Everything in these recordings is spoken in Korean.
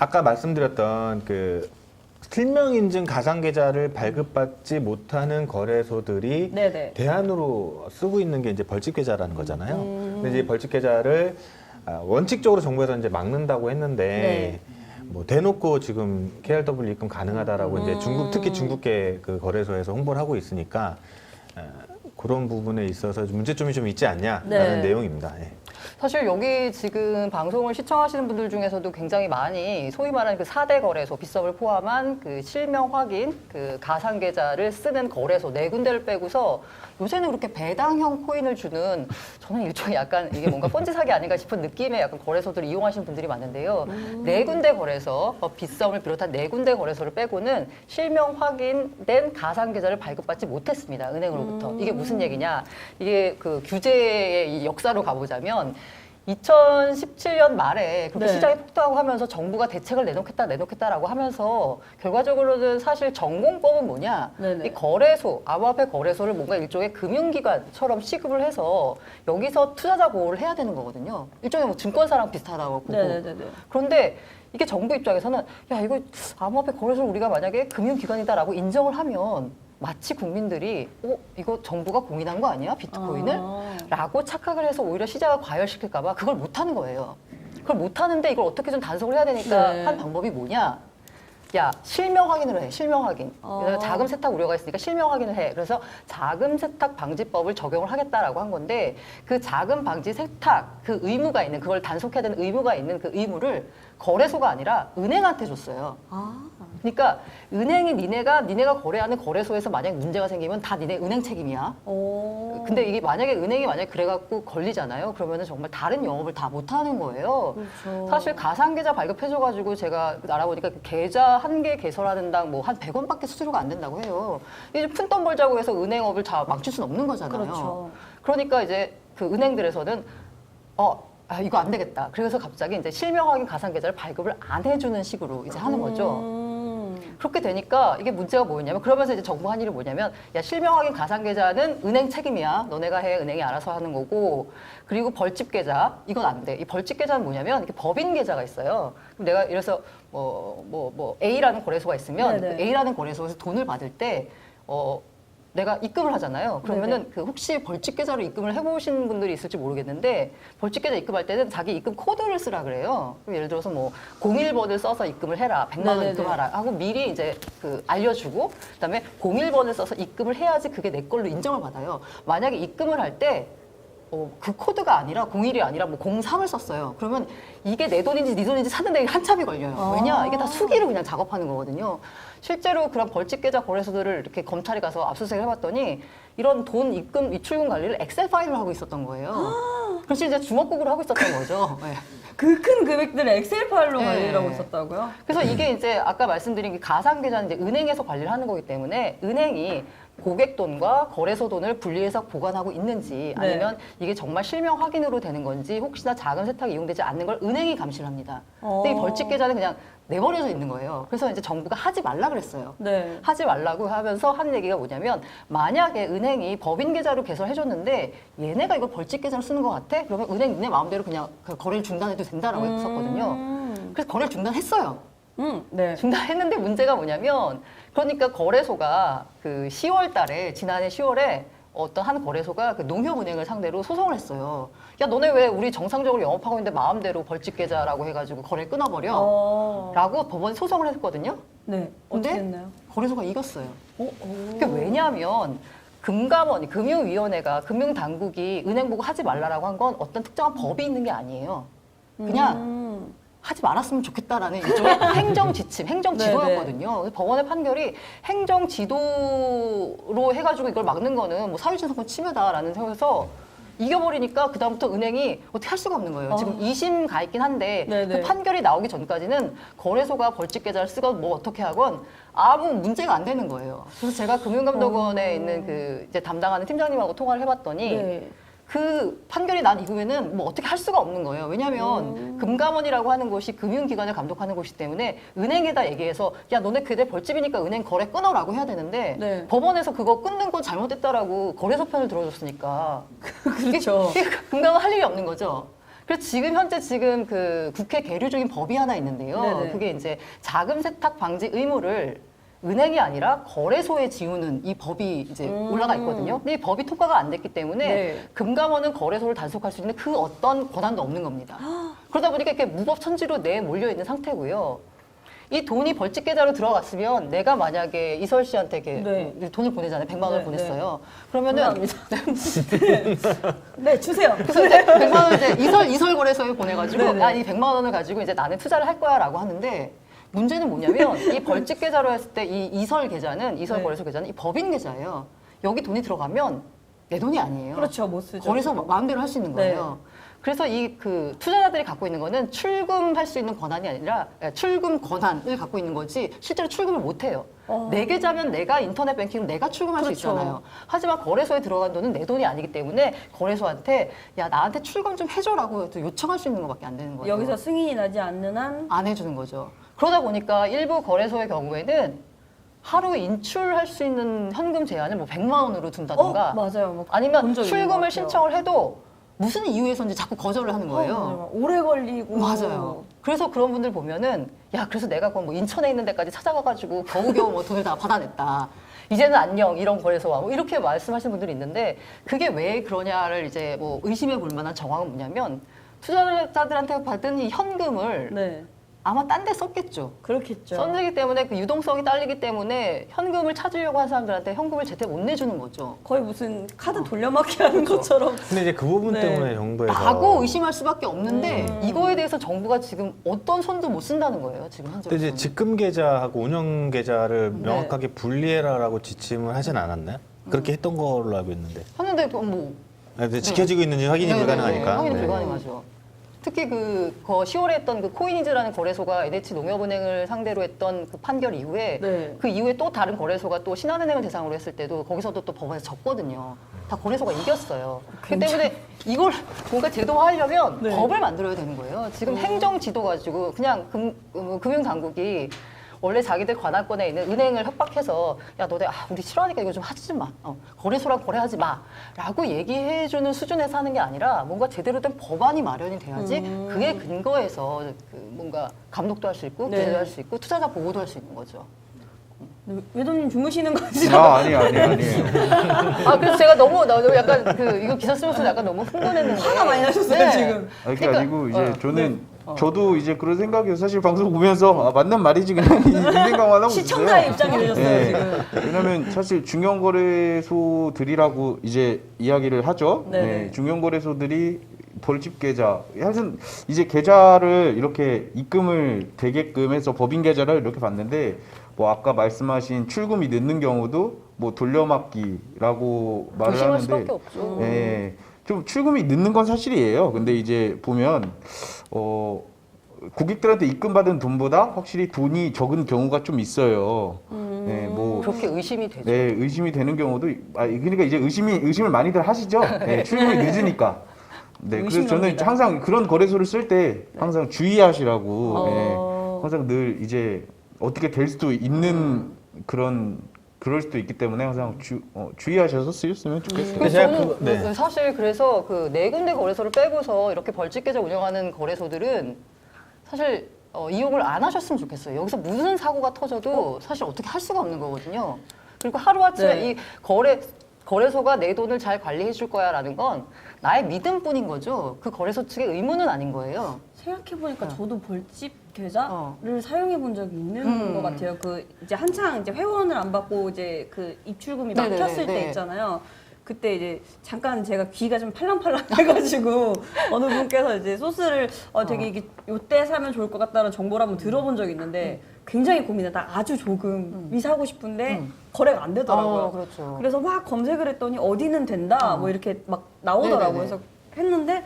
아까 말씀드렸던 그 실명 인증 가상 계좌를 발급받지 못하는 거래소들이 네네. 대안으로 쓰고 있는 게 이제 벌집 계좌라는 거잖아요. 근데 이제 벌집 계좌를 원칙적으로 정부에서 이제 막는다고 했는데 뭐 대놓고 지금 KRW 입금 가능하다라고 이제 중국 특히 중국계 그 거래소에서 홍보를 하고 있으니까 그런 부분에 있어서 문제점이 좀 있지 않냐라는 네. 내용입니다. 예. 사실 여기 지금 방송을 시청하시는 분들 중에서도 굉장히 많이 소위 말하는 그 4대 거래소, 빗썸을 포함한 그 실명 확인, 그 가상 계좌를 쓰는 거래소 네 군데를 빼고서 요새는 그렇게 배당형 코인을 주는 저는 일종의 약간 이게 뭔가 펀지 사기 아닌가 싶은 느낌의 약간 거래소들을 이용하시는 분들이 많은데요. 네 군데 거래소, 빗썸을 비롯한 네 군데 거래소를 빼고는 실명 확인된 가상 계좌를 발급받지 못했습니다. 은행으로부터. 이게 무슨 얘기냐? 이게 그 규제의 이 역사로 가보자면 2017년 말에 그렇게 네. 시장이 폭등하고 하면서 정부가 대책을 내놓겠다라고 하면서 결과적으로는 사실 전공법은 뭐냐? 네네. 이 거래소, 암호화폐 거래소를 뭔가 일종의 금융기관처럼 취급을 해서 여기서 투자자 보호를 해야 되는 거거든요. 일종의 뭐 증권사랑 비슷하다고 보고. 네네네. 그런데 이게 정부 입장에서는 야 이거 암호화폐 거래소를 우리가 만약에 금융기관이다라고 인정을 하면 마치 국민들이 이거 정부가 공인한 거 아니야 비트코인을? 라고 착각을 해서 오히려 시장을 과열시킬까 봐 그걸 못하는 거예요. 그걸 못하는데 이걸 어떻게 좀 단속을 해야 되니까 네. 한 방법이 뭐냐? 야 실명 확인을 해. 실명 확인. 어. 그래서 자금 세탁 우려가 있으니까 실명 확인을 해. 그래서 자금 세탁 방지법을 적용을 하겠다라고 한 건데 그 자금 방지 세탁 그 의무가 있는 그걸 단속해야 되는 의무가 있는 그 의무를 거래소가 아니라 은행한테 줬어요. 그러니까 은행이 니네가 거래하는 거래소에서 만약 문제가 생기면 다 니네 은행 책임이야. 오. 근데 이게 은행이 만약에 그래갖고 걸리잖아요. 그러면은 정말 다른 영업을 다 못하는 거예요. 그렇죠. 사실 가상계좌 발급해줘가지고 제가 알아보니까 그 계좌 한 개 개설하는 당 뭐 한 100원밖에 수수료가 안 된다고 해요. 이제 푼돈 벌자고 해서 은행업을 다 망칠 수는 없는 거잖아요. 그렇죠. 그러니까 이제 그 은행들에서는 이거 안 되겠다. 그래서 갑자기 이제 실명 확인 가상계좌를 발급을 안 해주는 식으로 이제 하는 거죠. 그렇게 되니까 이게 문제가 뭐였냐면 그러면서 이제 정부 한 일이 뭐냐면 야 실명 확인 가상 계좌는 은행 책임이야. 너네가 해. 은행이 알아서 하는 거고. 그리고 벌집 계좌 이건 안 돼. 이 벌집 계좌는 뭐냐면 이렇게 법인 계좌가 있어요. 그럼 내가 이래서 뭐 A라는 거래소가 있으면 네네. 그 A라는 거래소에서 돈을 받을 때 내가 입금을 하잖아요. 그러면은 그 혹시 벌집 계좌로 입금을 해보신 분들이 있을지 모르겠는데 벌집 계좌 입금할 때는 자기 입금 코드를 쓰라 그래요. 그럼 예를 들어서 뭐 01번을 써서 입금을 해라, 100만 원 네네네. 입금하라 하고 미리 이제 그 알려주고 그다음에 01번을 써서 입금을 해야지 그게 내 걸로 인정을 받아요. 만약에 입금을 할 때 그 코드가 아니라 01이 아니라 뭐 03을 썼어요. 그러면 이게 내 돈인지 네 돈인지 찾는데 한참이 걸려요. 왜냐? 이게 다 수기로 그냥 작업하는 거거든요. 실제로 그런 벌집 계좌 거래소들을 이렇게 검찰이 가서 압수수색을 해봤더니 이런 돈 입금, 입출금 관리를 엑셀 파일로 하고 있었던 거예요. 그래서 이제 주먹국으로 하고 있었던 거죠. 네. 그 큰 금액들을 엑셀 파일로 네. 관리를 하고 있었다고요? 그래서 이게 이제 아까 말씀드린 게 가상 계좌는 이제 은행에서 관리를 하는 거기 때문에 은행이 고객 돈과 거래소 돈을 분리해서 보관하고 있는지 아니면 이게 정말 실명 확인으로 되는 건지 혹시나 자금 세탁이 이용되지 않는 걸 은행이 감시를 합니다. 근데 이 벌집 계좌는 그냥 내버려져 있는 거예요. 그래서 이제 정부가 하지 말라 그랬어요. 네. 하지 말라고 하면서 하는 얘기가 뭐냐면 만약에 은행이 법인 계좌로 개설해줬는데 얘네가 이거 벌집 계좌로 쓰는 것 같아? 그러면 은행 니네 마음대로 그냥 그 거래를 중단해도 된다라고 했었거든요. 그래서 거래를 중단했어요. 네. 중단했는데 문제가 뭐냐면 그러니까 거래소가 그 10월 달에 지난해 10월에 어떤 한 거래소가 그 농협은행을 상대로 소송을 했어요. 야 너네 왜 우리 정상적으로 영업하고 있는데 마음대로 벌집 계좌라고 해가지고 거래를 끊어버려? 라고 법원에 소송을 했거든요. 네. 근데 어떻게 했나요? 거래소가 이겼어요. 그게 왜냐하면 금감원이 금융위원회가 금융당국이 은행 보고 하지 말라라고 한 건 어떤 특정한 법이 있는 게 아니에요. 그냥 하지 말았으면 좋겠다라는 일종의 행정지침, 행정지도였거든요. 그래서 법원의 판결이 행정지도로 해가지고 이걸 막는 거는 뭐 사유재산권 침해다라는 생각에서 이겨버리니까 그다음부터 은행이 어떻게 할 수가 없는 거예요. 지금 2심 가 있긴 한데 네네. 그 판결이 나오기 전까지는 거래소가 벌집 계좌를 쓰건 뭐 어떻게 하건 아무 문제가 안 되는 거예요. 그래서 제가 금융감독원에 있는 그 이제 담당하는 팀장님하고 통화를 해봤더니 네. 그 판결이 난 이후에는 뭐 어떻게 할 수가 없는 거예요. 왜냐하면 금감원이라고 하는 곳이 금융기관을 감독하는 곳이기 때문에 은행에다 얘기해서 야 너네 그대 벌집이니까 은행 거래 끊어라고 해야 되는데 네. 법원에서 그거 끊는 건 잘못됐다라고 거래소 편을 들어줬으니까 그렇죠. 이게 금감원 할 일이 없는 거죠. 그래서 지금 현재 지금 그 국회 계류 중인 법이 하나 있는데요. 네네. 그게 이제 자금 세탁 방지 의무를 은행이 아니라 거래소에 지우는 이 법이 이제 올라가 있거든요. 근데 이 법이 통과가 안 됐기 때문에 네. 금감원은 거래소를 단속할 수 있는 그 어떤 권한도 없는 겁니다. 그러다 보니까 이렇게 무법천지로 내몰려 있는 상태고요. 이 돈이 벌집 계좌로 들어갔으면 내가 만약에 이설 씨한테 이렇게 네. 돈을 보내잖아요. 100만 원을 네, 보냈어요. 그러면은 감사합니다. 네, 주세요. 그래서 이제 100만 원을 이제 이설 거래소에 보내가지고 네네. 야, 이 100만 원을 가지고 이제 나는 투자를 할 거야라고 하는데 문제는 뭐냐면 이 벌집 계좌로 했을 때 이 이설 계좌는 이설 네. 거래소 계좌는 이 법인 계좌예요. 여기 돈이 들어가면 내 돈이 아니에요. 그렇죠, 못 쓰죠. 거래소 마음대로 할 수 있는 네. 거예요. 그래서 이 그 투자자들이 갖고 있는 거는 출금할 수 있는 권한이 아니라 출금 권한을 갖고 있는 거지 실제로 출금을 못 해요. 내 계좌면 내가 인터넷 뱅킹으로 내가 출금할 그렇죠. 수 있잖아요. 하지만 거래소에 들어간 돈은 내 돈이 아니기 때문에 거래소한테 야 나한테 출금 좀 해줘라고 요청할 수 있는 것밖에 안 되는 거예요. 여기서 승인이 나지 않는 한 안 해주는 거죠. 그러다 보니까 일부 거래소의 경우에는 하루 인출할 수 있는 현금 제한을 뭐 100만 원으로 둔다던가 맞아요. 뭐 아니면 본 적이 있는 것 출금을 같아요. 신청을 해도 무슨 이유에서인지 자꾸 거절을 하는 거예요. 맞아요. 오래 걸리고 맞아요. 그래서 그런 분들 보면은 야 그래서 내가 그건 뭐 인천에 있는 데까지 찾아가가지고 겨우겨우 뭐 돈을 다 받아냈다. 이제는 안녕 이런 거래소와 뭐 이렇게 말씀하시는 분들이 있는데 그게 왜 그러냐를 이제 뭐 의심해 볼 만한 정황은 뭐냐면 투자자들한테 받은 이 현금을 네, 아마 딴 데 썼겠죠. 그렇겠죠. 썼기 때문에 그 유동성이 딸리기 때문에 현금을 찾으려고 한 사람들한테 현금을 제때 못 내주는 거죠. 거의 무슨 카드 돌려막기 하는 것처럼. 근데 이제 그 부분 네. 때문에 정부에서 라고 의심할 수밖에 없는데 이거에 대해서 정부가 지금 어떤 손도 못 쓴다는 거예요. 지금 근데 이제 현재로서는. 직금 계좌하고 운영 계좌를 네. 명확하게 분리해라라고 지침을 하진 않았나요? 그렇게 했던 걸로 알고 있는데. 하는데 뭐 아, 근데 지켜지고 있는지 확인이 네네네. 불가능하니까. 확인이 네. 불가능하죠. 특히 그 10월에 했던 그 코이니즈라는 거래소가 NH농협은행을 상대로 했던 그 판결 이후에 네. 그 이후에 또 다른 거래소가 또 신한은행을 대상으로 했을 때도 거기서도 또 법원에서 졌거든요. 다 거래소가 이겼어요. 그렇기 때문에 이걸 뭔가 제도화하려면 네. 법을 만들어야 되는 거예요. 지금 행정 지도 가지고 그냥 금융당국이 원래 자기들 관할권에 있는 은행을 협박해서 야 너네 우리 싫어하니까 이거 좀 하지 마. 거래소랑 거래하지 마라고 얘기해주는 수준에서 하는 게 아니라 뭔가 제대로 된 법안이 마련이 돼야지 그에 근거해서 그 뭔가 감독도 할 수 있고 네. 규제도 할 수 있고 투자자 보호도 할 수 있는 거죠. 외도님 주무시는 거지? 아니에요. 그래서 제가 너무 약간 이거 기사 쓰면서 약간 너무 흥분했는데 화가 많이 나셨어요, 지금. 그게 아니고 이제 저는 네. 저도 이제 그런 생각이에요. 사실 방송 보면서 맞는 말이지 그냥 이 생각만 하고 시청자의 있어요. 입장이 되셨어요, 네. 지금. 왜냐면 사실 중형거래소들이라고 이제 이야기를 하죠. 네네. 네, 중형거래소들이 벌집 계좌, 하여튼 이제 계좌를 이렇게 입금을 되게끔 해서 법인 계좌를 이렇게 봤는데 뭐 아까 말씀하신 출금이 늦는 경우도 뭐 돌려막기라고 말을 의심할 하는데 수밖에 없죠. 예, 좀 출금이 늦는 건 사실이에요. 근데 이제 보면 고객들한테 입금받은 돈보다 확실히 돈이 적은 경우가 좀 있어요. 네, 뭐 그렇게 의심이 되죠. 네, 의심이 되는 경우도 그러니까 이제 의심을 많이들 하시죠. 네, 출금이 늦으니까. 네, 그래서 저는 의심합니다. 항상 그런 거래소를 쓸 때 항상 주의하시라고 어. 항상 늘 이제 어떻게 될 수도 있는 그럴 수도 있기 때문에 항상 주의하셔서 쓰셨으면 좋겠어요. 그래서 제가 저는 네. 사실 그래서 그 네 군데 거래소를 빼고서 이렇게 벌집 계좌 운영하는 거래소들은 사실 이용을 안 하셨으면 좋겠어요. 여기서 무슨 사고가 터져도 사실 어떻게 할 수가 없는 거거든요. 그리고 하루아침에 네. 이 거래소가 내 돈을 잘 관리해 줄 거야라는 건 나의 믿음뿐인 거죠. 그 거래소 측의 의무는 아닌 거예요. 생각해보니까 저도 벌집 계좌를 어. 사용해 본 적이 있는 것 같아요. 그 이제 한창 이제 회원을 안 받고 이제 그 입출금이 네네네, 막혔을 때 네. 있잖아요. 그때 이제 잠깐 제가 귀가 좀 팔랑팔랑 해가지고 어느 분께서 이제 소스를 되게 이게 요때 사면 좋을 것 같다는 정보를 한번 들어본 적이 있는데 굉장히 고민했다. 아주 조금이 사고 싶은데 거래가 안 되더라고요. 그렇죠. 그래서 막 검색을 했더니 어디는 된다 뭐 이렇게 막 나오더라고요. 네네네. 그래서 했는데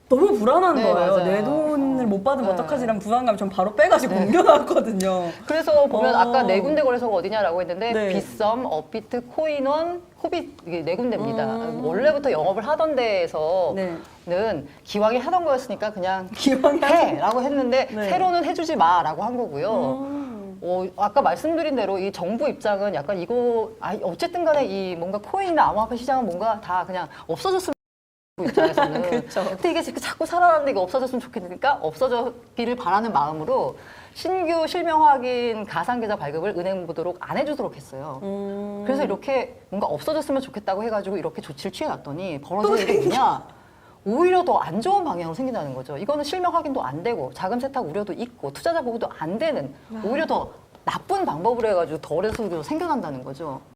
너무 불안한 네, 거예요. 맞아요. 내 돈을 못 받으면 네. 어떡하지라는 불안감이 전 바로 빼가지고 네. 옮겨놨거든요. 그래서 보면 아까 어. 네 군데 거래소가 어디냐라고 했는데 네. 빗썸, 업비트, 코인원, 코빗 이게 네 군데입니다. 원래부터 영업을 하던 데에서는 네. 기왕에 하던 거였으니까 그냥 기왕에 해라고 했는데 네. 새로는 해주지 마라고 한 거고요. 아까 말씀드린 대로 이 정부 입장은 약간 이거 어쨌든 간에 이 뭔가 코인이나 암호화폐 시장은 뭔가 다 그냥 없어졌으면 입장에서는. 그쵸. 근데 이게 자꾸 살아나는데 이게 없어졌으면 좋겠으니까 없어지기를 바라는 마음으로 신규 실명 확인 가상계좌 발급을 은행 보도록 안 해주도록 했어요. 그래서 이렇게 뭔가 없어졌으면 좋겠다고 해가지고 이렇게 조치를 취해놨더니 벌어지는 일이 뭐냐? 오히려 더 안 좋은 방향으로 생긴다는 거죠. 이거는 실명 확인도 안 되고 자금 세탁 우려도 있고 투자자 보호도 안 되는 오히려 더 나쁜 방법으로 해가지고 덜의 수도 생겨난다는 거죠.